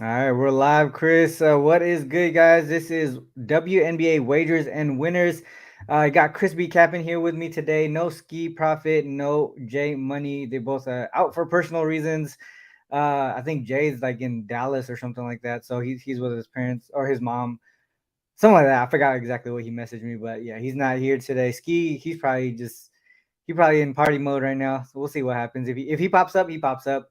All right, we're live, Chris. What is good, guys? This is WNBA wagers and winners. I got Chris B. Capping here with me today. No Ski Profit, no Jay Money. They both out for personal reasons. I think Jay's like in Dallas or something like that, so he's with his parents or his mom, something like that. I forgot exactly what he messaged me, but yeah, he's not here today. Ski, he probably in party mode right now. So we'll see what happens. If he pops up, he pops up.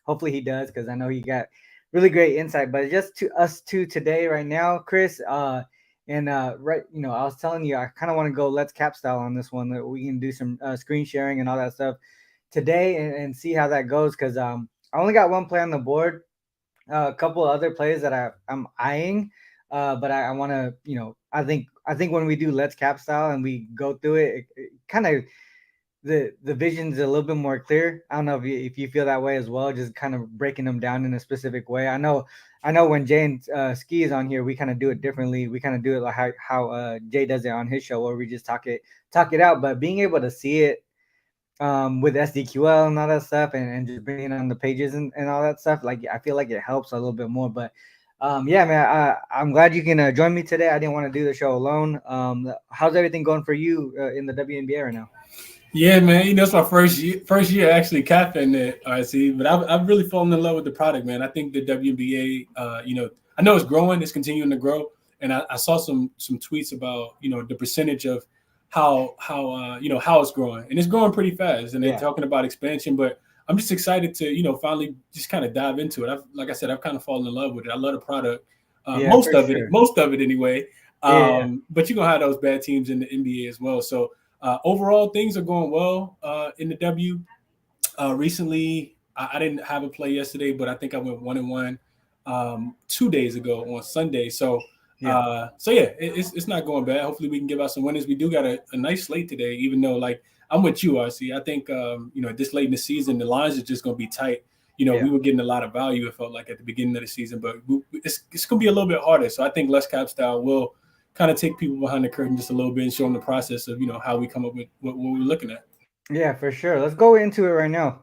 Hopefully he does because I know he got really great insight. But just to us two today, right now, Chris. Right, I was telling you I kind of want to go let's cap style on this one. That we can do some screen sharing and all that stuff today and see how that goes. Because I only got one play on the board, a couple of other plays that I'm eyeing, but I want to, I think when we do let's cap style and we go through it kind of the vision's a little bit more clear. I don't know if you feel that way as well, just kind of breaking them down in a specific way. I know when Jay and Skee is on here, we kind of do it differently. We kind of do it like how Jay does it on his show, where we just talk it out. But being able to see it with SDQL and all that stuff, and just bringing it on the pages and all that stuff, like I feel like it helps a little bit more. But yeah, man, I'm glad you can join me today. I didn't want to do the show alone. How's everything going for you in the WNBA right now? Yeah, man. It's my first year actually capping it, RC. But I've really fallen in love with the product, man. I think the WNBA, I know it's growing, it's continuing to grow, and I saw some tweets about the percentage of how it's growing, and it's growing pretty fast, and they're Yeah, talking about expansion. But I'm just excited to finally just kind of dive into it. Like I said, I've kind of fallen in love with it. I love the product, yeah, for sure. most of it anyway. Yeah, But you're gonna have those bad teams in the NBA as well, so. Overall, things are going well in the W. Recently, I didn't have a play yesterday, but I think I went 1-1 2 days ago on Sunday. yeah, So yeah, it's not going bad. Hopefully, we can give out some winners. We do got a nice slate today, even though like I'm with you, RC. I think this late in the season, the lines are just going to be tight. We yeah. were getting a lot of value. It felt like at the beginning of the season, but it's going to be a little bit harder. So I think less cap style will kind of take people behind the curtain just a little bit and show them the process of how we come up with what we're looking at. Yeah, for sure. Let's go into it right now.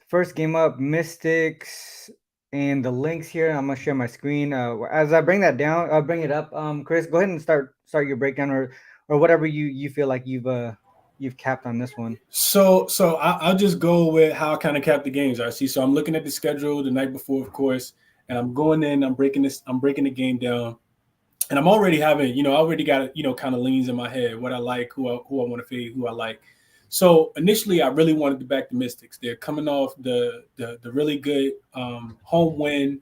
First game up, Mystics and the links here. I'm gonna share my screen. As I bring that down, I'll bring it up. Chris, go ahead and start your breakdown or whatever you feel like you've capped on this one. So I'll just go with how I kind of cap the games. I see. So I'm looking at the schedule the night before, of course, and I'm going in. I'm breaking the game down, and I'm already having, I already got, kind of leans in my head, what I like, who I want to fade, who I like. So initially, I really wanted to back the Mystics. They're coming off the really good home win.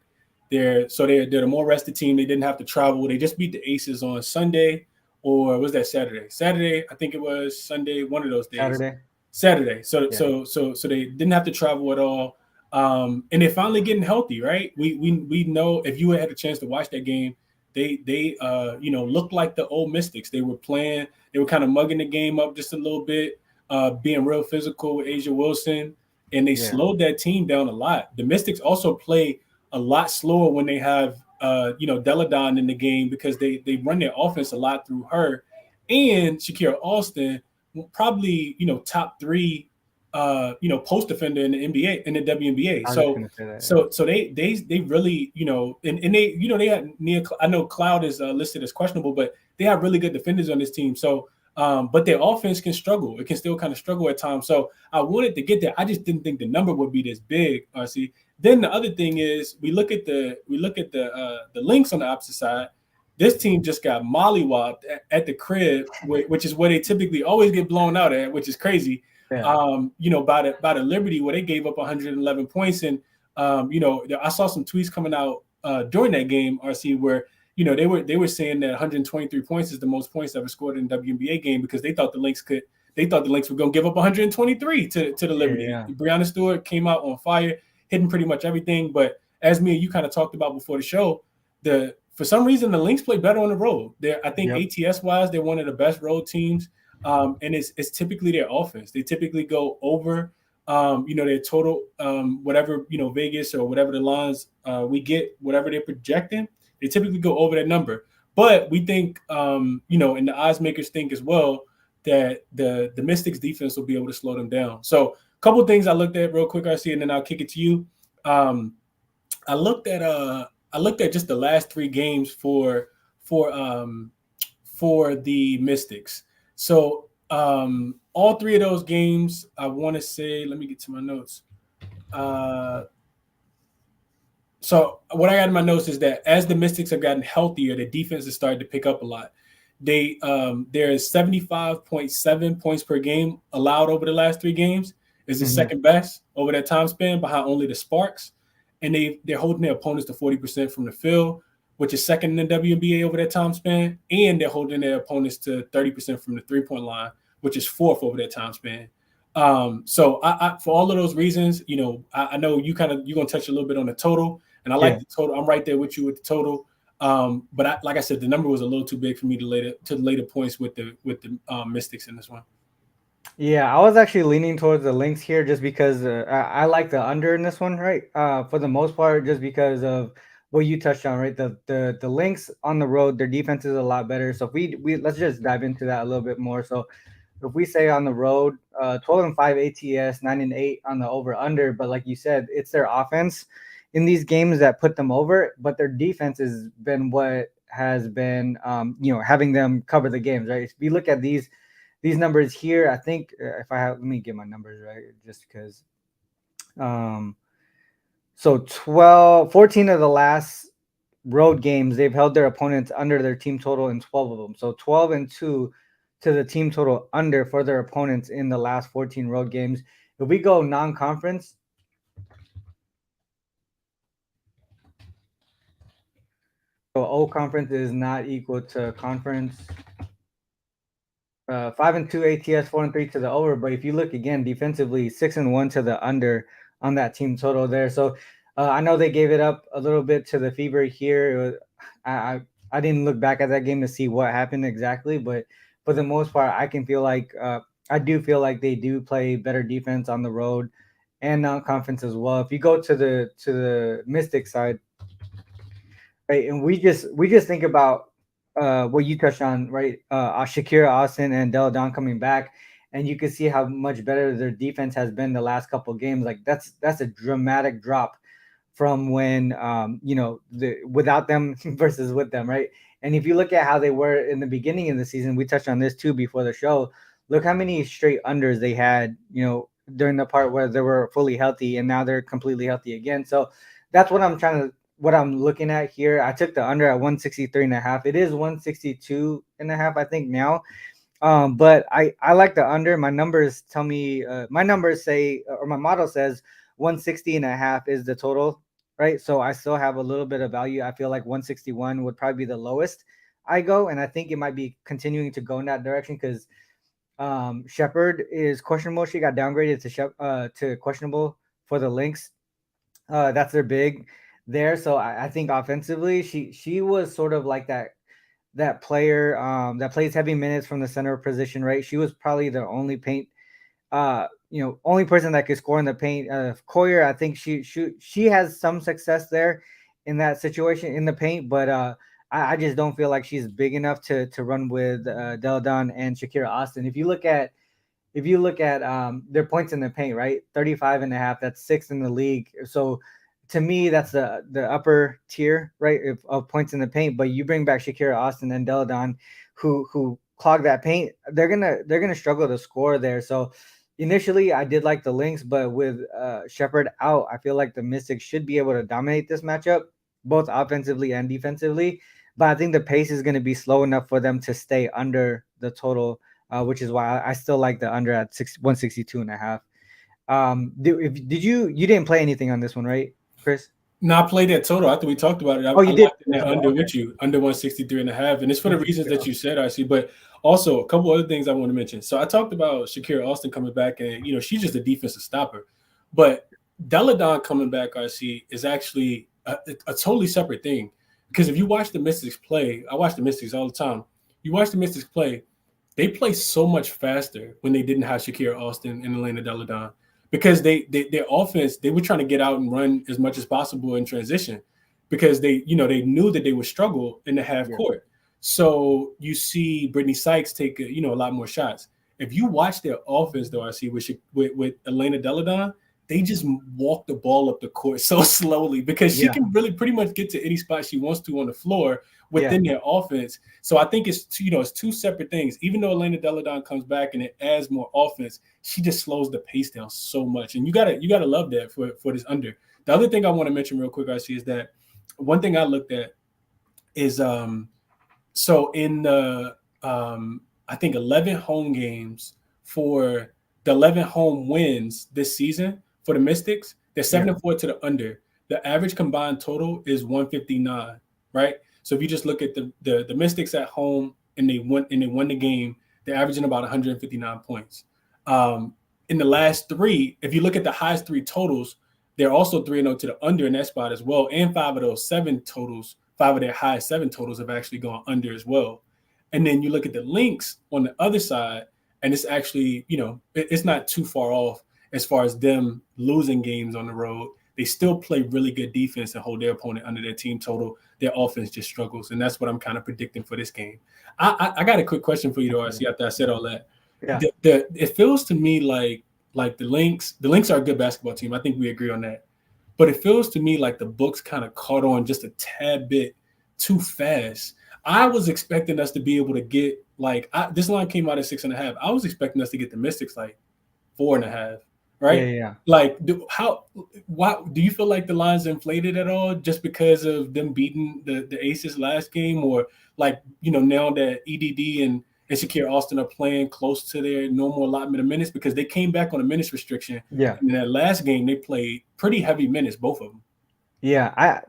They're the more rested team. They didn't have to travel. They just beat the Aces on Sunday, or was that Saturday? Saturday, I think it was Sunday. One of those days. Saturday. Saturday. So Yeah. so so so they didn't have to travel at all. And they're finally getting healthy, right? We know if you had a chance to watch that game, they looked like the old Mystics. They were playing, they were kind of mugging the game up just a little bit, being real physical with Asia Wilson, and they Yeah. slowed that team down a lot. The Mystics also play a lot slower when they have Deladon in the game because they run their offense a lot through her and Shakira Austin, probably top three post defender in the NBA in the WNBA. I was just So gonna say that. Yeah. so so they really and they they had near, I know Cloud is listed as questionable, but they have really good defenders on this team. So but their offense can struggle. It can still kind of struggle at times. So I wanted to get there. I just didn't think the number would be this big. RC. Then the other thing is we look at the links on the opposite side. This team just got mollywopped at the crib, which is where they typically always get blown out at, which is crazy. Yeah. By the Liberty where they gave up 111 points, and I saw some tweets coming out during that game, RC, where they were saying that 123 points is the most points ever scored in a WNBA game because they thought the Lynx were going to give up 123 to the Liberty. Yeah. Breonna Stewart came out on fire, hitting pretty much everything. But as me and you kind of talked about before the show, for some reason the Lynx play better on the road. I think Yep. ATS wise, they're one of the best road teams, and it's typically their offense. They typically go over, their total, whatever Vegas or whatever the lines we get, whatever they're projecting. They typically go over that number. But we think, and the odds makers think as well that the Mystics defense will be able to slow them down. So a couple of things I looked at real quick, RC, and then I'll kick it to you. Um, I looked at just the last three games for um for the Mystics. So all three of those games, I want to say, let me get to my notes. Uh, so what I got in my notes is that as the Mystics have gotten healthier, the defense has started to pick up a lot. There is 75.7 points per game allowed over the last three games. Is the Mhm. second best over that time span behind only the Sparks, and they're holding their opponents to 40% from the field, which is second in the WNBA over that time span, and they're holding their opponents to 30% from the 3-point line, which is fourth over that time span. So for all of those reasons, I know you're gonna touch a little bit on the total, and I like Yeah. the total. I'm right there with you with the total. But like I said, the number was a little too big for me to lay the points with the Mystics in this one. Yeah, I was actually leaning towards the links here just because I like the under in this one, right? For the most part, just because of what you touched on, right? The links on the road, their defense is a lot better. So if we let's just dive into that a little bit more. So if we say on the road, 12-5 ATS, 9-8 on the over under, but like you said, it's their offense in these games that put them over, but their defense has been what has been, having them cover the games, right? If you look at these numbers here, I think if I have, let me get my numbers right, just because. Um, so 14 of the last road games, they've held their opponents under their team total in 12 of them. So 12-2 to the team total under for their opponents in the last 14 road games. If we go non-conference, so O conference is not equal to conference. 5-2 ATS, 4-3 to the over. But if you look again defensively, 6-1 to the under on that team total there. So I know they gave it up a little bit to the Fever here. I didn't look back at that game to see what happened exactly, but for the most part, I do feel like they do play better defense on the road and non-conference as well. If you go to the Mystic side, right, and we just think about what you touched on, right? Shakira Austin and Della Don coming back, and you can see how much better their defense has been the last couple of games. Like that's a dramatic drop from when without them versus with them, right? And if you look at how they were in the beginning of the season, we touched on this too before the show. Look how many straight unders they had, during the part where they were fully healthy, and now they're completely healthy again. So that's what I'm looking at here. I took the under at 163 and a half. It is 162 and a half, I think now. But I like the under. My numbers tell me, my numbers say, or my model says 160 and a half is the total, right? So I still have a little bit of value. I feel like 161 would probably be the lowest I go. And I think it might be continuing to go in that direction because Shepard is questionable. She got downgraded to questionable for the Lynx. That's their big there. So I think offensively, she was sort of like that player that plays heavy minutes from the center position, right? She was probably the only only person that could score in the paint. Coyer, I think she has some success there in that situation in the paint, but I just don't feel like she's big enough to run with Deladon and Shakira Austin. If you look at their points in the paint, right? 35 and a half, that's sixth in the league. So to me, that's the upper tier, right, of points in the paint. But you bring back Shakira Austin and Deladon, who clog that paint, they're gonna struggle to score there. So initially I did like the Lynx, but with Shepard out, I feel like the Mystics should be able to dominate this matchup, both offensively and defensively. But I think the pace is going to be slow enough for them to stay under the total, which is why I still like the under at 162 and a half. You didn't play anything on this one, right, Chris? No, I played that total. After we talked about it, Oh, I you did locked in that under okay. with you, under 163 and a half. And it's for the reasons 162. that you said, RC. But also a couple other things I want to mention. So I talked about Shakira Austin coming back, and she's just a defensive stopper. But Deladon coming back, RC, is actually a totally separate thing. Because if you watch the Mystics play, I watch the Mystics all the time. You watch the Mystics play, they play so much faster when they didn't have Shakira Austin and Elena Deladon because their offense, they were trying to get out and run as much as possible in transition because they knew that they would struggle in the half Yeah. court. So you see Brittany Sykes take a lot more shots. If you watch their offense though, I see with Elena Deladon, they just walk the ball up the court so slowly because she Yeah. can really pretty much get to any spot she wants to on the floor Yeah. within their offense. So I think it's it's two separate things. Even though Elena Deladon comes back and it adds more offense, she just slows the pace down so much. And you gotta love that for this under. The other thing I want to mention real quick, RC, is that one thing I looked at is so in the I think 11 home games for the 11 home wins this season for the Mystics, they're 7-4 to the under. The average combined total is 159, right? So if you just look at the Mystics at home and they won the game, they're averaging about 159 points. In the last three, if you look at the highest three totals, they're also 3-0 to the under in that spot as well. And five of their highest seven totals have actually gone under as well. And then you look at the Lynx on the other side, and it's actually, it's not too far off as far as them losing games on the road. They still play really good defense and hold their opponent under their team total. Their offense just struggles, and that's what I'm kind of predicting for this game. I got a quick question for you, though, RC, after I said all that. Yeah. It feels to me like the Lynx are a good basketball team. I think we agree on that. But it feels to me like the books kind of caught on just a tad bit too fast. I was expecting us to be able to get this line came out at 6.5. I was expecting us to get the Mystics 4.5, right? Yeah. Do you feel like the line's inflated at all just because of them beating the Aces last game, or now that EDD and Shakir Austin are playing close to their normal allotment of minutes because they came back on a minutes restriction. Yeah. In that last game, they played pretty heavy minutes, both of them. Yeah. I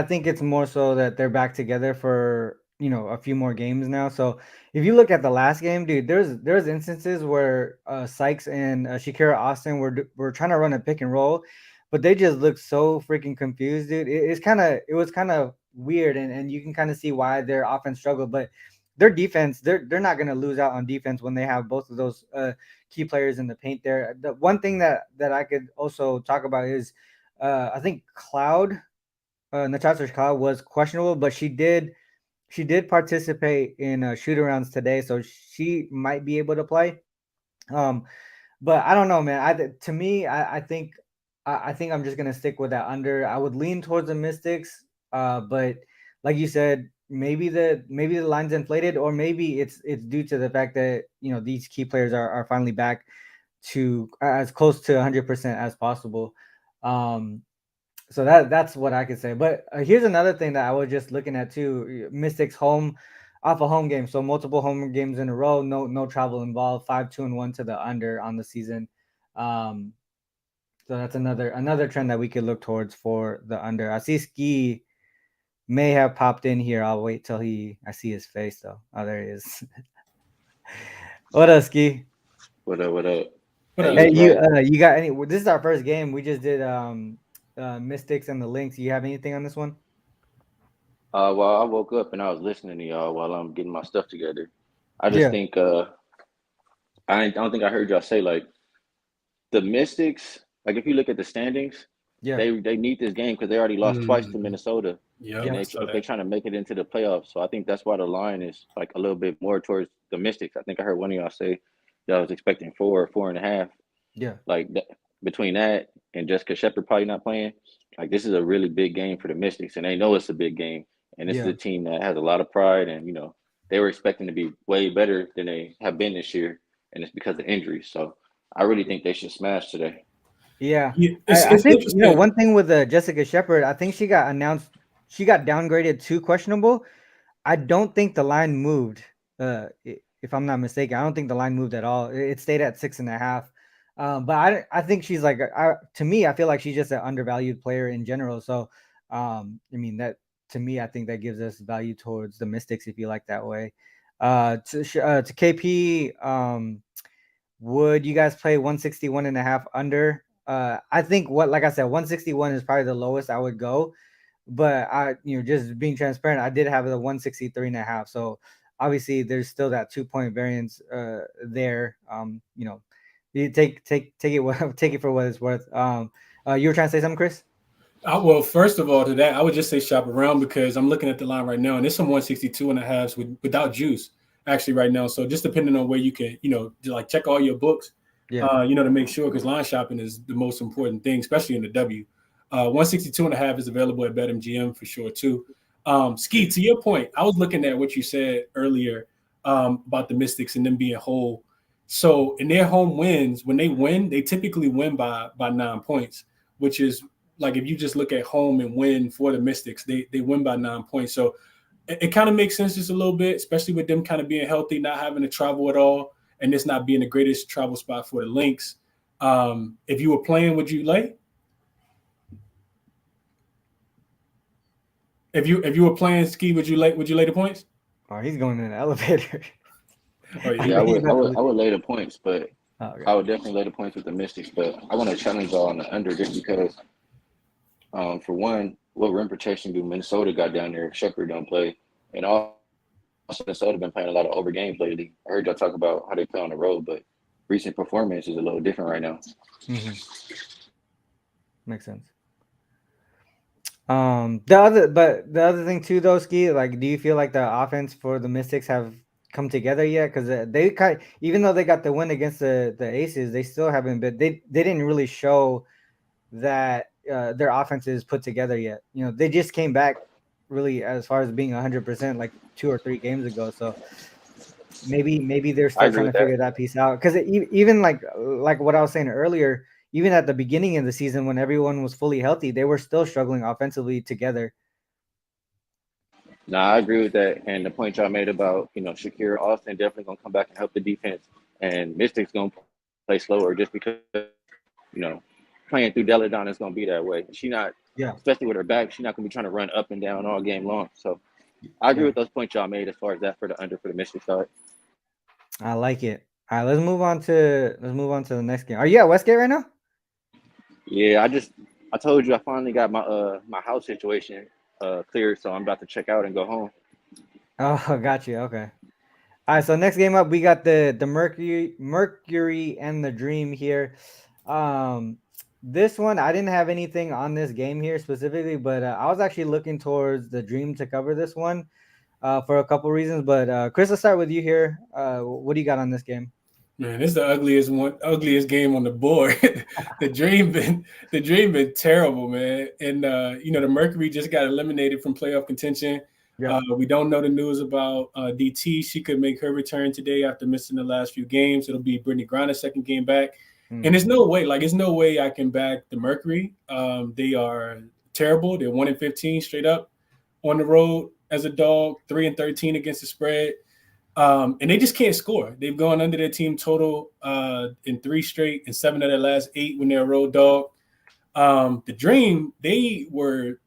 think it's more so that they're back together for a few more games now. So if you look at the last game, dude, there's instances where Sykes and Shakira Austin were trying to run a pick and roll, but they just looked so freaking confused, dude. It was kind of weird, and you can kind of see why their offense struggled, but their defense, they're not going to lose out on defense when they have both of those key players in the paint there. The one thing that I could also talk about is I think Natasha Cloud was questionable, but she did participate in shoot-arounds today, so she might be able to play. But I don't know, man. I think I'm just gonna stick with that under. I would lean towards the Mystics, but like you said, maybe the line's inflated, or maybe it's due to the fact that these key players are finally back to as close to 100% as possible. So that's what I could say. But here's another thing that I was just looking at too. Mystics off a home game, so multiple home games in a row, no travel involved. 5-2-1 to the under on the season. So that's another trend that we could look towards for the under. I see Skee may have popped in here. I'll wait till I see his face though. Oh, there he is. What up, Skee? What up? What up? Hey, you got any? This is our first game. We just did Mystics and the Lynx. You have anything on this one? Well, I woke up and I was listening to y'all while I'm getting my stuff together. I just think I don't think I heard y'all say the Mystics. If you look at the standings, they need this game because they already lost twice to Minnesota. Yeah, and they're trying to make it into the playoffs. So I think that's why the line is a little bit more towards the Mystics. I think I heard one of y'all say y'all was expecting 4.5. Yeah, between that and Jessica Shepard probably not playing, this is a really big game for the Mystics, and they know it's a big game. And this is a team that has a lot of pride, and they were expecting to be way better than they have been this year, and it's because of injuries. So I really think they should smash today. Yeah. I think one thing with Jessica Shepard, I think she got downgraded to questionable. I don't think the line moved. If I'm not mistaken, I don't think the line moved at all. It stayed at 6.5. But I think she's to me, I feel like she's just an undervalued player in general. So, I mean, that to me, I think that gives us value towards the Mystics if you like that way. To KP, would you guys play 161.5 under? I think like I said, 161 is probably the lowest I would go. But just being transparent, I did have the 163.5. So obviously there's still that 2-point variance there. You take it for what it's worth. You were trying to say something, Chris? Well, first of all, to that, I would just say shop around because I'm looking at the line right now, and it's some 162.5s without juice actually right now. So just depending on where you can, check all your books. Yeah. To make sure, because line shopping is the most important thing, especially in the W. 162.5 is available at BetMGM for sure too. Skee, to your point, I was looking at what you said earlier about the Mystics and them being whole. So in their home wins, when they win, they typically win by 9 points, which is like if you just look at home and win for the Mystics, they win by 9 points. So it kind of makes sense just a little bit, especially with them kind of being healthy, not having to travel at all, and this not being the greatest travel spot for the Lynx. If you were playing, would you lay? If you were playing Skee, would you lay the points? Oh, he's going in the elevator. Oh yeah, Yeah, I He's would, I about to would, leave. I would lay the points, but Oh, okay. I would definitely lay the points with the Mystics. But I want to challenge y'all on the under just because, for one, what rim protection do Minnesota got down there if Shepard don't play, and also Minnesota been playing a lot of over games lately. I heard y'all talk about how they play on the road, but recent performance is a little different right now. Mm-hmm. Makes sense. The other thing too, though, Ski, like, do you feel like the offense for the Mystics have come together yet? Because they kind, even though they got the win against the Aces, they still haven't been. They didn't really show that their offense is put together yet. They just came back really as far as being 100% like 2 or 3 games ago. So maybe they're I still agree trying to with that. figure that piece out. Because even like what I was saying earlier, even at the beginning of the season when everyone was fully healthy, they were still struggling offensively together. Nah, I agree with that. And the point y'all made about, Shakira Austin definitely gonna come back and help the defense, and Mystics gonna play slower just because, you know, playing through Deladon is gonna be that way. She not, Yeah, especially with her back, she's not gonna be trying to run up and down all game long. So I agree yeah, with those points y'all made as far as that for the under for the Mystics side. I like it. All right, let's move on to the next game. Are you at Westgate right now? Yeah, I told you I finally got my house situation cleared, so I'm about to check out and go home. Oh, got you. Okay. All right, so next game up, we got the Mercury and the Dream here. Um, this one I didn't have anything on this game here specifically, but I was actually looking towards the Dream to cover this one for a couple reasons. But Chris, let's start with you here. What do you got on this game? man, this is the ugliest game on the board. the dream been terrible, man. And the Mercury just got eliminated from playoff contention. Yep. We don't know the news about DT. She could make her return today after missing the last few games. It'll be Brittany Griner's second game back. And Mm, there's no way I can back the Mercury. They are terrible. They're 1-15 straight up on the road as a dog, 3-13 against the spread. And they just can't score. They've gone under their team total in 3 straight and 7 of their last 8 when they're a road dog. The Dream, they were,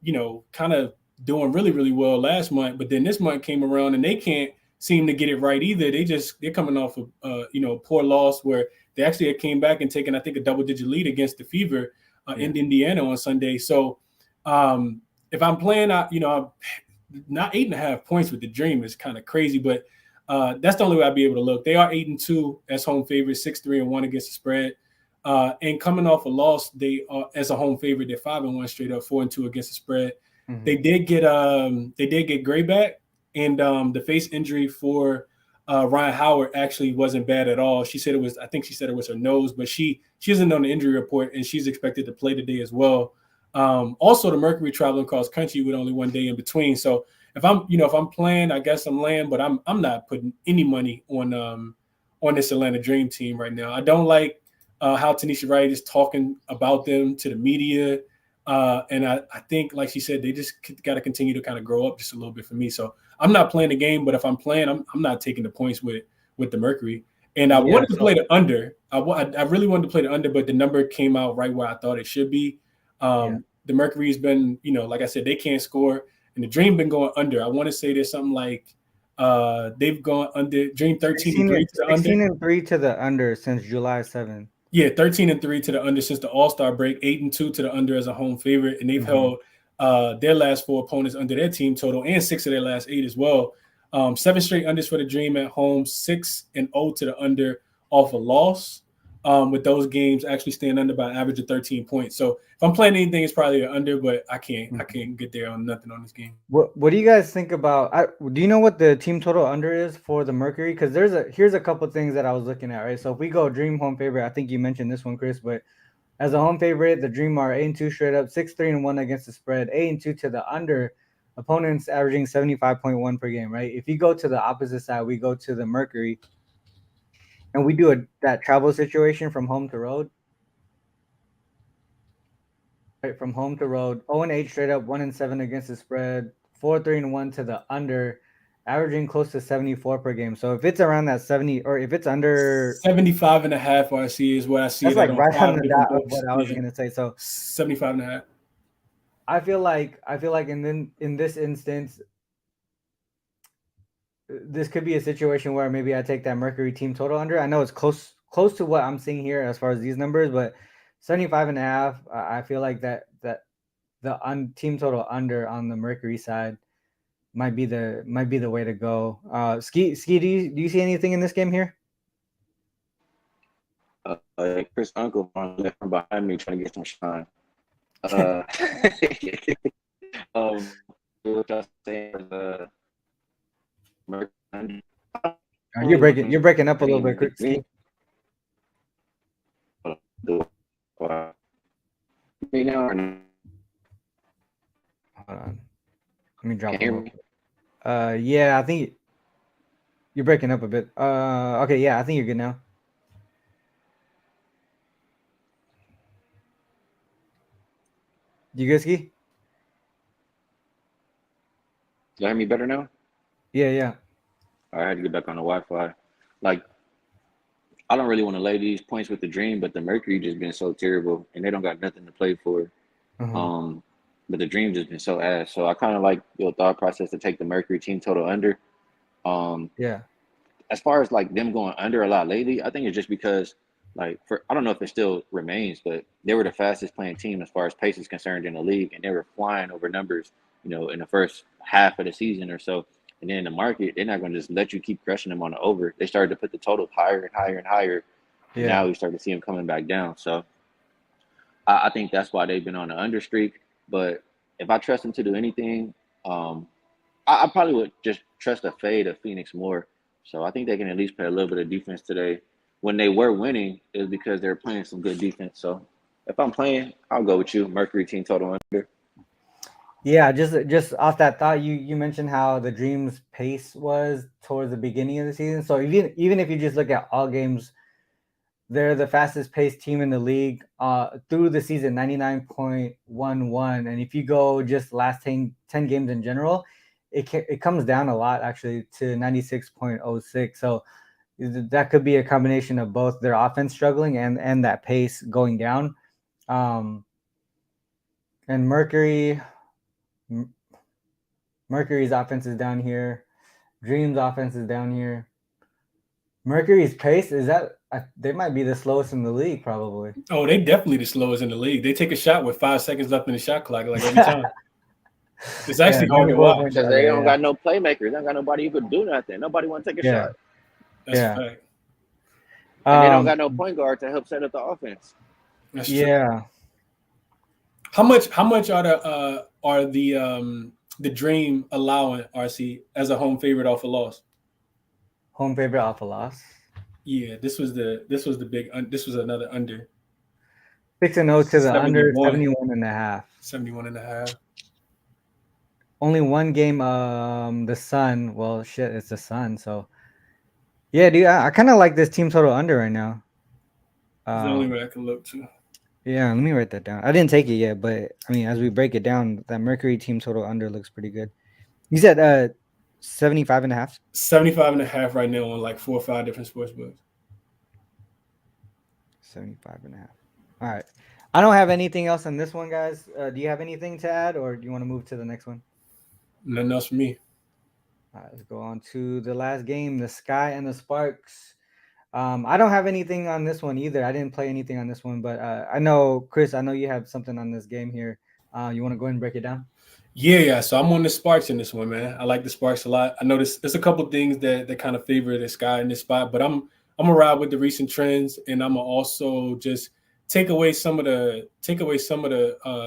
kind of doing really, really well last month, but then this month came around and they can't seem to get it right either. They're coming off of, poor loss where they actually came back and taken, I think, a double-digit lead against the Fever in Indiana on Sunday. So if I'm playing, not 8.5 points with the Dream is kind of crazy, but that's the only way I'd be able to look. They are 8-2 as home favorites, 6-3-1 against the spread. And coming off a loss, they are as a home favorite. They're 5-1 straight up, 4-2 against the spread. mhm. They did get Gray back, and the face injury for Ryan Howard actually wasn't bad at all. I think she said it was her nose, but she isn't on the injury report, and she's expected to play today as well. Also, the Mercury traveling cross country with only 1 day in between. So if I'm playing, I guess I'm laying, but I'm not putting any money on this Atlanta Dream team right now. I don't like how Tanisha Wright is talking about them to the media. And I think, like she said, they just got to continue to kind of grow up just a little bit for me. So I'm not playing the game, but if I'm playing, I'm not taking the points with the Mercury. And I Yeah. wanted to play the under. I really wanted to play the under, but the number came out right where I thought it should be. Yeah. The Mercury's been, like I said, they can't score, and the Dream been going under. I want to say there's something like they've gone under. Dream 13-3 to the under. 16-3 to the under since July 7th. Yeah, 13-3 to the under since the All-Star break, 8-2 to the under as a home favorite, and they've held their last 4 opponents under their team total and 6 of their last 8 as well. 7 straight unders for the Dream at home, 6-0 to the under off a loss. with those games actually staying under by an average of 13 points. So if I'm playing anything, it's probably an under, but I can't get there on nothing on this game. What do you guys think about? Do you know what the team total under is for the Mercury? Because here's a couple things that I was looking at. Right, so if we go Dream home favorite, I think you mentioned this one, Chris, but as a home favorite, the Dream are 8-2 straight up, 6-3-1 against the spread, 8-2 to the under. Opponents averaging 75.1 per game. Right. If you go to the opposite side, we go to the Mercury, and we do that travel situation from home to road. Right, from home to road, 0-8 straight up, 1-7 against the spread, 4-3-1 to the under, averaging close to 74 per game. So if it's around that 70, or if it's under 75.5 RC is what I see. That's That like on right on 5 the different dot of books. what I was Yeah. gonna say. So 75.5. I feel like in this instance, this could be a situation where maybe I take that Mercury team total under. I know it's close to what I'm seeing here as far as these numbers, but 75.5. I feel like that the team total under on the Mercury side might be the way to go. Skee, do you see anything in this game here? Chris Uncle left from behind me trying to get some shine. What y'all saying is You're breaking up a little bit, Skee. Hold on. Let me drop a little. Yeah, I think you're breaking up a bit. Okay, yeah, I think you're good now. You good, Skee? You hear me better now? Yeah. I had to get back on the Wi-Fi. Like, I don't really want to lay these points with the Dream, but the Mercury just been so terrible, and they don't got nothing to play for. But the Dream just been so ass. So I kind of like your thought process to take the Mercury team total under. Yeah. As far as like them going under a lot lately, I think it's just because I don't know if it still remains, but they were the fastest playing team as far as pace is concerned in the league, and they were flying over numbers, in the first half of the season or so. And then in the market, they're not going to just let you keep crushing them on the over. They started to put the total higher and higher and higher. And now we start to see them coming back down. So I think that's why they've been on the under streak. But if I trust them to do anything, I probably would just trust a fade of Phoenix more. So I think they can at least play a little bit of defense today. When they were winning, it was because they were playing some good defense. So if I'm playing, I'll go with you. Mercury team total under. Yeah, just off that thought, you mentioned how the Dreams' pace was towards the beginning of the season. So even if you just look at all games, they're the fastest paced team in the league through the season, 99.11. And if you go just last 10 games in general, it comes down a lot actually to 96.06. So that could be a combination of both their offense struggling and that pace going down. And Mercury's offense is down here. Dream's offense is down here. Mercury's pace they might be the slowest in the league, probably. Oh, they definitely the slowest in the league. They take a shot with 5 seconds left in the shot clock, like every time. It's actually hard to watch. Because they don't got no playmakers. They don't got nobody who could do nothing. Nobody want to take a shot. That's a fact. And they don't got no point guard to help set up the offense. That's true. Yeah. How much are the Dream allowing RC as a home favorite off a loss? Home favorite off a loss? Yeah, this was another under. 6-0 to the under, 71.5. 71.5. Only one game. The Sun. Well, shit, it's the Sun. So, yeah, dude, I kind of like this team total under right now. It's the only way I can look to. Yeah, let me write that down. I didn't take it yet, but I mean, as we break it down, that Mercury team total under looks pretty good. You said 75.5? 75.5 right now on like 4 or 5 different sports books. 75.5. All right. I don't have anything else on this one, guys. Do you have anything to add, or do you want to move to the next one? Nothing else for me. All right, let's go on to the last game, the Sky and the Sparks. I don't have anything on this one either. I didn't play anything on this one, but I know, Chris, I know you have something on this game here. You want to go ahead and break it down? Yeah. So I'm on the Sparks in this one, man. I like the Sparks a lot. I know there's a couple things that kind of favor the Sky in this spot, but I'm gonna ride with the recent trends, and I'm gonna also just take away some of the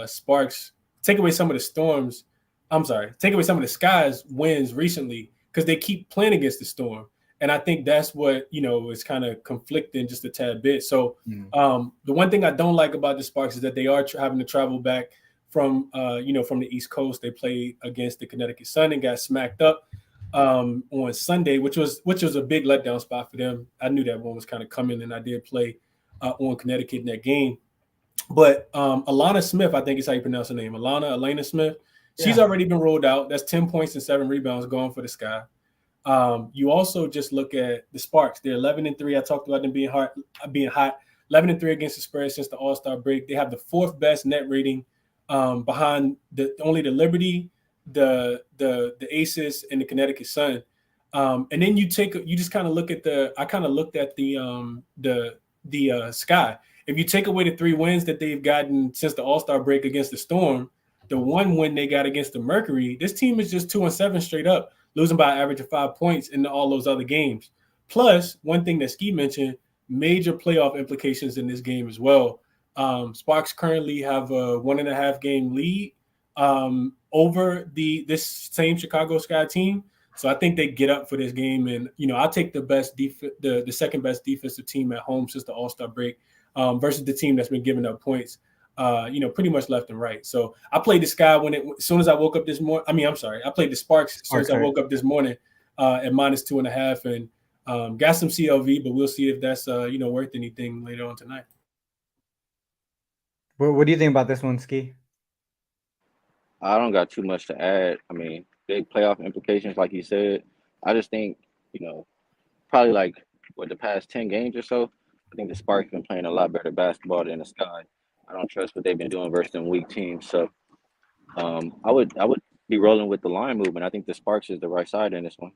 sparks, take away some of the storms. I'm sorry, take away some of the Sky's wins recently because they keep playing against the storm. And I think that's what, is kind of conflicting just a tad bit. So the one thing I don't like about the Sparks is that they are having to travel back from the East Coast. They played against the Connecticut Sun and got smacked up on Sunday, which was a big letdown spot for them. I knew that one was kind of coming, and I did play on Connecticut in that game. But Alana Smith, I think is how you pronounce her name, Elena Smith. She's already been rolled out. That's 10 points and 7 rebounds going for the Sky. You also just look at the Sparks. They're 11-3. I talked about them being hot. 11-3 against the Spurs since the All-Star break. They have the 4th best net rating behind only the Liberty, the Aces, and the Connecticut Sun. And then you just kind of look at I kind of looked at the Sky. If you take away the 3 wins that they've gotten since the All-Star break against the Storm, the 1 win they got against the Mercury, this team is just 2-7 straight up, losing by an average of 5 points in all those other games. Plus, one thing that Skee mentioned, major playoff implications in this game as well. Sparks currently have a 1.5 game lead over this same Chicago Sky team. So I think they get up for this game, and I'll take the second best defensive team at home since the All-Star break versus the team that's been giving up points. Pretty much left and right. So I played the Sky as soon as I woke up this morning. I played the Sparks as soon as I woke up this morning at -2.5 and got some CLV, but we'll see if that's worth anything later on tonight. What do you think about this one, Skee? I don't got too much to add. I mean, big playoff implications, like you said. I just think, probably like the past 10 games or so, I think the Sparks been playing a lot better basketball than the Sky. I don't trust what they've been doing versus them weak teams. So I would be rolling with the line movement. I think the Sparks is the right side in this one.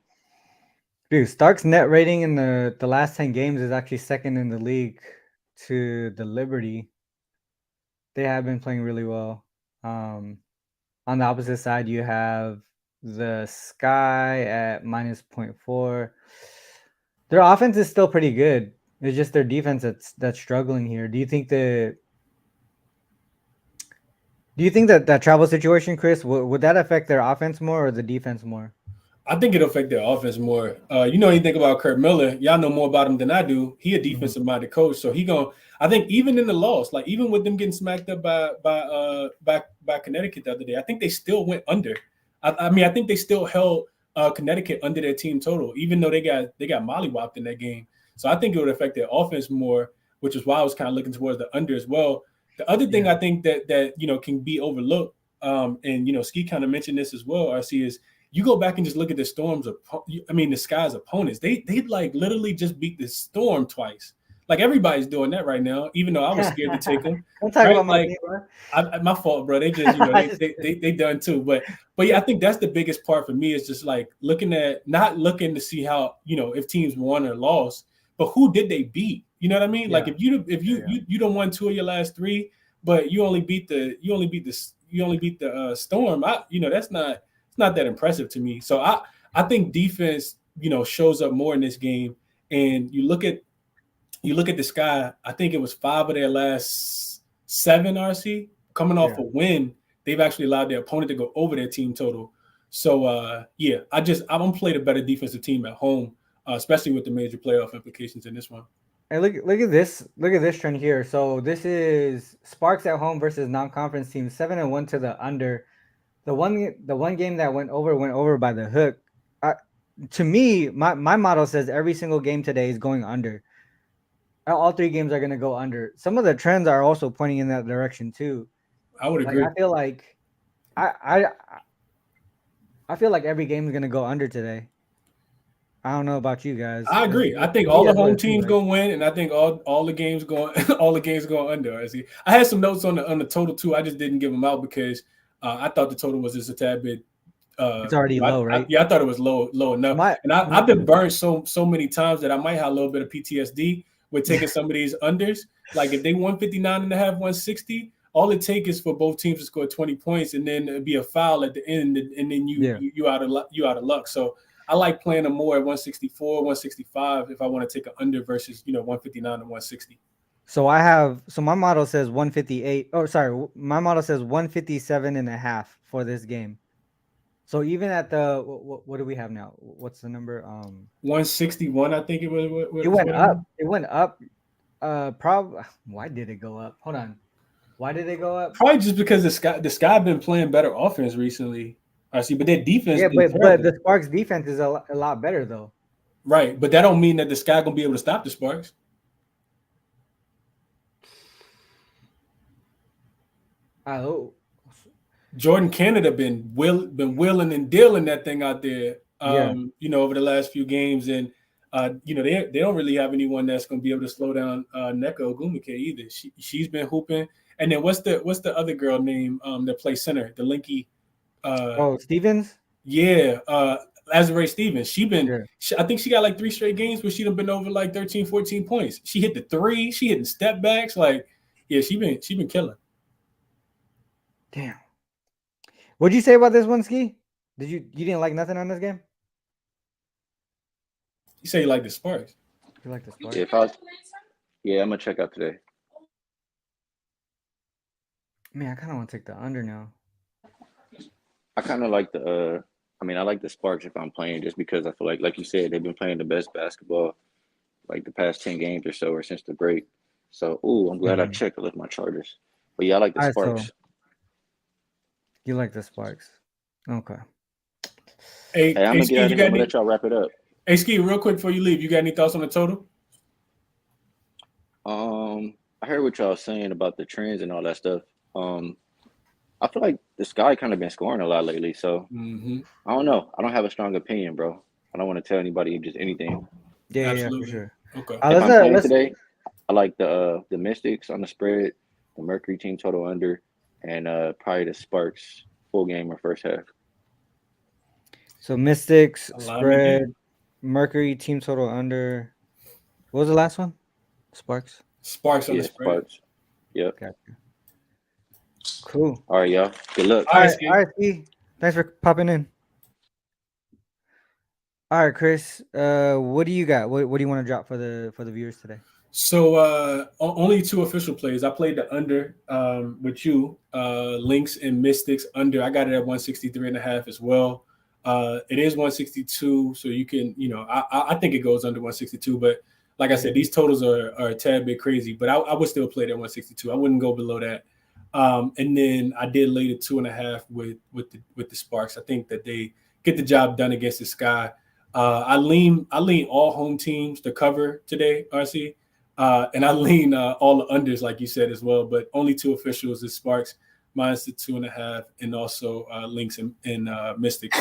Dude, Stark's net rating in the last 10 games is actually second in the league to the Liberty. They have been playing really well. On the opposite side, you have the Sky at -0.4. Their offense is still pretty good. It's just their defense that's struggling here. Do you think that travel situation, Chris, would that affect their offense more or the defense more? I think it'll affect their offense more. You think about Kurt Miller. Y'all know more about him than I do. He a defensive-minded coach, so I think even in the loss, like even with them getting smacked up by Connecticut the other day, I think they still went under. I think they still held Connecticut under their team total, even though they got mollywopped in that game. So I think it would affect their offense more, which is why I was kind of looking towards the under as well. The other thing I think that can be overlooked, and Skee kind of mentioned this as well, RC, is you go back and just look at the Sky's opponents. They like literally just beat the Storm twice. Like everybody's doing that right now, even though I was scared to take them. Don't talk about my team, bro. My fault, bro. They just they done too. But yeah, I think that's the biggest part for me is just like not looking to see how if teams won or lost, but who did they beat? You know what I mean? Yeah. Like if you don't won 2 of your last 3, but you only beat the Storm. That's not that impressive to me. So I think defense shows up more in this game. And you look at the Sky. I think it was 5 of their last 7, RC coming off a win. They've actually allowed their opponent to go over their team total. So I'm gonna play the better defensive team at home, especially with the major playoff implications in this one. And look at this trend here. So this is Sparks at home versus non-conference teams, 7-1 to the under. The one game that went over by the hook. To me, my model says every single game today is going under. All 3 games are going to go under. Some of the trends are also pointing in that direction too. I would agree. I feel like I feel like every game is going to go under today. I don't know about you guys. I agree. I think all the home teams gonna win, and I think all the games going under. I had some notes on the total too. I just didn't give them out because I thought the total was just a tad bit. It's already low, right? I thought it was low enough. I've been burned so many times that I might have a little bit of PTSD with taking some of these unders. Like if they 159.5, 160, all it takes is for both teams to score 20 points, and then it'd be a foul at the end, and then you out of luck. So I like playing them more at 164, 165 if I want to take an under versus 159 to 160. So my model says 158. Oh, sorry, my model says 157.5 for this game. So even at the what do we have now? What's the number? 161, I think it was. It went up. It went up. Why did it go up? Hold on. Why did it go up? Probably just because the Sky been playing better offense recently. I see, but their defense. Yeah, but the Sparks defense is a lot better though. Right, but that don't mean that the Sky gonna be able to stop the Sparks. Oh, Jordan Canada been willing and dealing that thing out there. Over the last few games, and they don't really have anyone that's gonna be able to slow down Nneka Ogwumike either. She's been hooping. And then what's the other girl name that plays center? The Linky. Stevens. Yeah, Lazare Stevens. I think she got like 3 straight games where she done been over like 13, 14 points. She hit the 3. She hitting step backs. Like, yeah, she been killing. Damn. What'd you say about this one, Skee? You didn't like nothing on this game? You say you like the Sparks? You like the Sparks? I'm gonna check out today. Man, I kind of want to take the under now. I kind of like I like the Sparks if I'm playing, just because I feel like you said, they've been playing the best basketball like the past 10 games or so, or since the break. So, I'm glad I checked. I left my Chargers. But yeah, I like the Sparks. So you like the Sparks? Okay. Hey, I'm gonna let y'all wrap it up. Hey, Skee, real quick before you leave, you got any thoughts on the total? I heard what y'all saying about the trends and all that stuff. I feel like the Sky kind of been scoring a lot lately, so I don't know. I don't have a strong opinion, bro. I don't want to tell anybody just anything. Yeah, for sure. Okay. If I'm playing today, I like the Mystics on the spread, the Mercury team total under, and probably the Sparks full game or first half. So Mystics spread, Mercury team total under. What was the last one? Sparks. Sparks on the spread. Sparks. Yep. Gotcha. Cool. All right, y'all. Good luck. All right, Skee. Thanks for popping in. All right, Chris. What do you got? What do you want to drop for the viewers today? So only 2 official plays. I played the under with you, Lynx and Mystics under. I got it at 163.5 as well. It is 162, so you can, I think it goes under 162, but like I said, these totals are a tad bit crazy, but I would still play it at 162. I wouldn't go below that. And then I did lay the 2.5 with the Sparks. I think that they get the job done against the Sky. I lean all home teams to cover today, RC. And I lean all the unders, like you said, as well, but only 2 officials is Sparks minus the 2.5, and also Lynx and Mystics.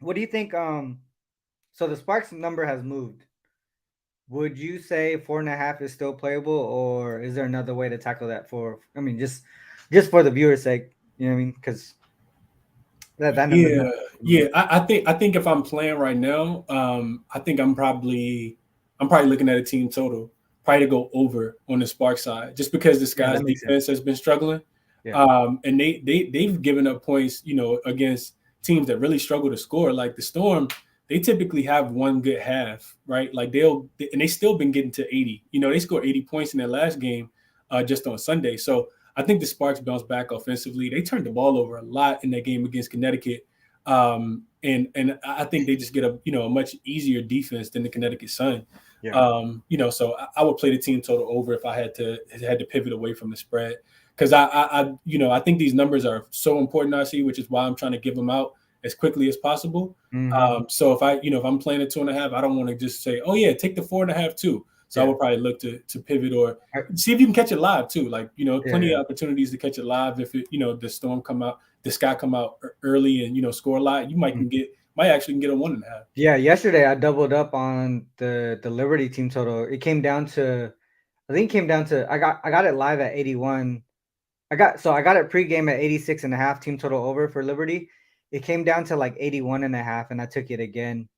What do you think? So the Sparks number has moved. Would you say 4.5 is still playable, or is there another way to tackle that? Just for the viewer's sake, you know what I mean? Because that number. Yeah. I think if I'm playing right now, I think I'm probably looking at a team total, probably to go over on the Spark side, just because this guy's defense has been struggling. Yeah. And they've given up points, against teams that really struggle to score, like the Storm. They typically have one good half, right? Like they still been getting to 80. They scored 80 points in their last game just on Sunday. So I think the Sparks bounced back offensively. They turned the ball over a lot in that game against Connecticut. And I think they just get a much easier defense than the Connecticut Sun. Yeah. So I would play the team total over if I had to pivot away from the spread, because I think these numbers are so important, RC, which is why I'm trying to give them out as quickly as possible. So if I'm playing a 2.5, I don't want to just say, oh yeah, take the 4.5 too. So I would probably look to pivot or see if you can catch it live too. Like, plenty of opportunities to catch it live. If the Sky come out early and, score a lot, you might actually get a 1.5. Yeah. Yesterday I doubled up on the Liberty team total. I got it live at 81. I got it pregame at 86.5 team total over for Liberty. It came down to like 81.5, and I took it again.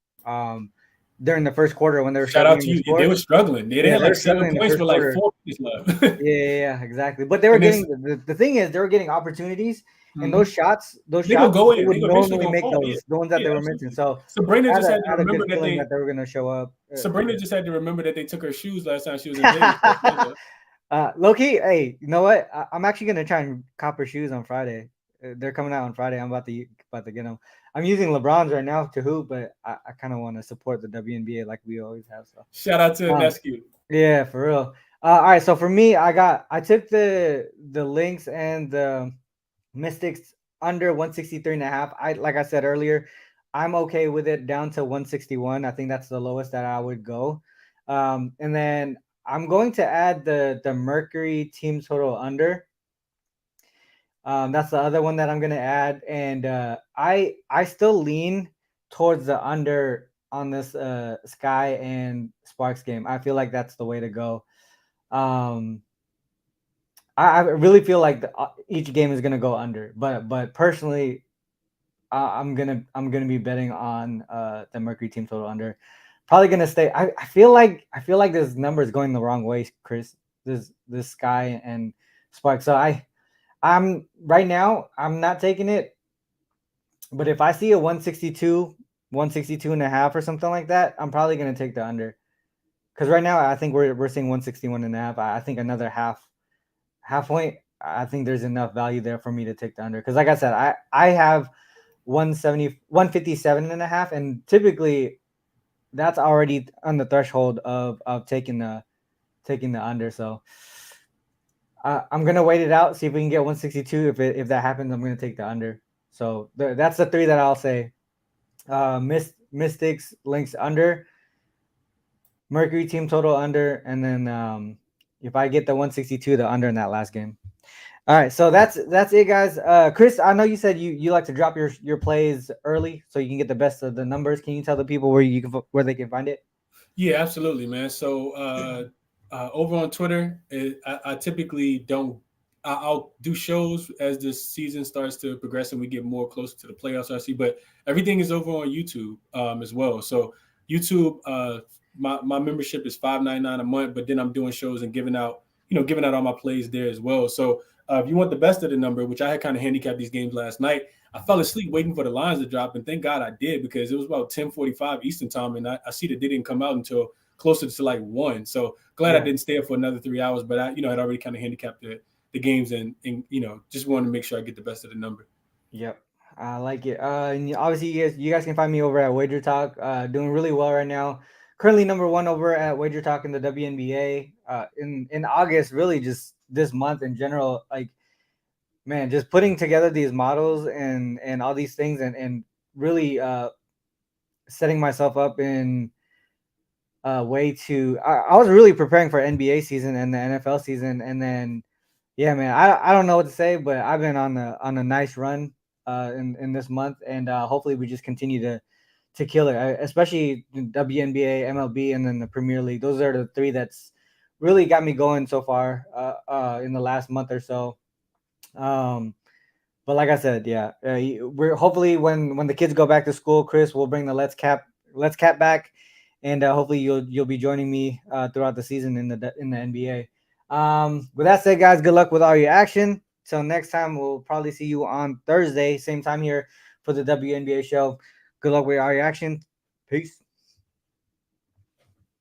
during the first quarter when they were Shout out struggling to to you. They score. were struggling. They Yeah, had they were like 7 struggling in the points first with like quarter. 4 minutes left. Yeah, exactly. But they were And it's getting the thing is they were getting opportunities, and those shots, they gonna go they in. would They eventually normally gonna make fall. Yeah, those, the ones that yeah, they were missing. absolutely. So Sabrina just had I to had a good remember that feeling that they were gonna show up. Sabrina just had to remember that they took her shoes last time she was in Vegas. But, you know. Low key, hey, you know what? I'm actually gonna try and cop her shoes on Friday. They're coming out on Friday. I'm about to get them. I'm using LeBron's right now to hoop, but I kind of want to support the WNBA like we always have. So Shout out to um, Nescu. yeah, for real. All right, so for me, I took the Lynx and the Mystics under 163.5. Like I said earlier, I'm okay with it down to 161. I think that's the lowest that I would go. And then I'm going to add the Mercury team total under. That's the other one that I'm gonna add, and I still lean towards the under on this Sky and Sparks game. I feel like that's the way to go. Um, I really feel like each game is gonna go under, but personally, I'm gonna be betting on the Mercury team total under. Probably gonna stay. I feel like this number is going the wrong way, Chris. This Sky and Sparks. So I'm right now, I'm not taking it, but if I see a 162 and a half or something like that, I'm probably going to take the under. Cuz right now I think we're seeing 161 and a half. I think another half point, I think there's enough value there for me to take the under cuz like I said, I have 170 157 and a half, and typically that's already on the threshold of taking the under. So I'm gonna wait it out, see if we can get 162. If that happens, I'm gonna take the under. So that's the three that I'll say. Mystics Lynx under, Mercury team total under, and then if I get the 162, the under in that last game. All right, so that's it, guys. Chris, I know you said you like to drop your plays early so you can get the best of the numbers. Can you tell the people where they can find it? Yeah, absolutely, man. So over on Twitter, I typically don't. I'll do shows as the season starts to progress and we get more closer to the playoffs. I see, but everything is over on YouTube as well. So YouTube, my membership is $5.99 a month, but then I'm doing shows and giving out all my plays there as well. So if you want the best of the number, which I had kind of handicapped these games last night, I fell asleep waiting for the lines to drop, and thank God I did because it was about 10:45 Eastern time, and I see that they didn't come out until closer to like 1. So glad I didn't stay up for another 3 hours, but I had already kind of handicapped the games and just wanted to make sure I get the best of the number. Yep. I like it. And obviously, you guys can find me over at Wager Talk. Doing really well right now. Currently number one over at Wager Talk in the WNBA. In August, really just this month in general. Like, man, just putting together these models and all these things and really setting myself up in a way to. I was really preparing for NBA season and the NFL season, and then yeah, man, I don't know what to say, but I've been on a nice run in this month, and hopefully we just continue to kill it, especially WNBA, MLB, and then the Premier League. Those are the three that's really got me going so far in the last month or so. Um, but like I said, yeah, we're hopefully when the kids go back to school, Chris will bring the Let's Cap back, and hopefully you'll be joining me throughout the season in the NBA. With that said, guys, good luck with all your action. Till next time, we'll probably see you on Thursday, same time here for the WNBA show. Good luck with all your action. Peace.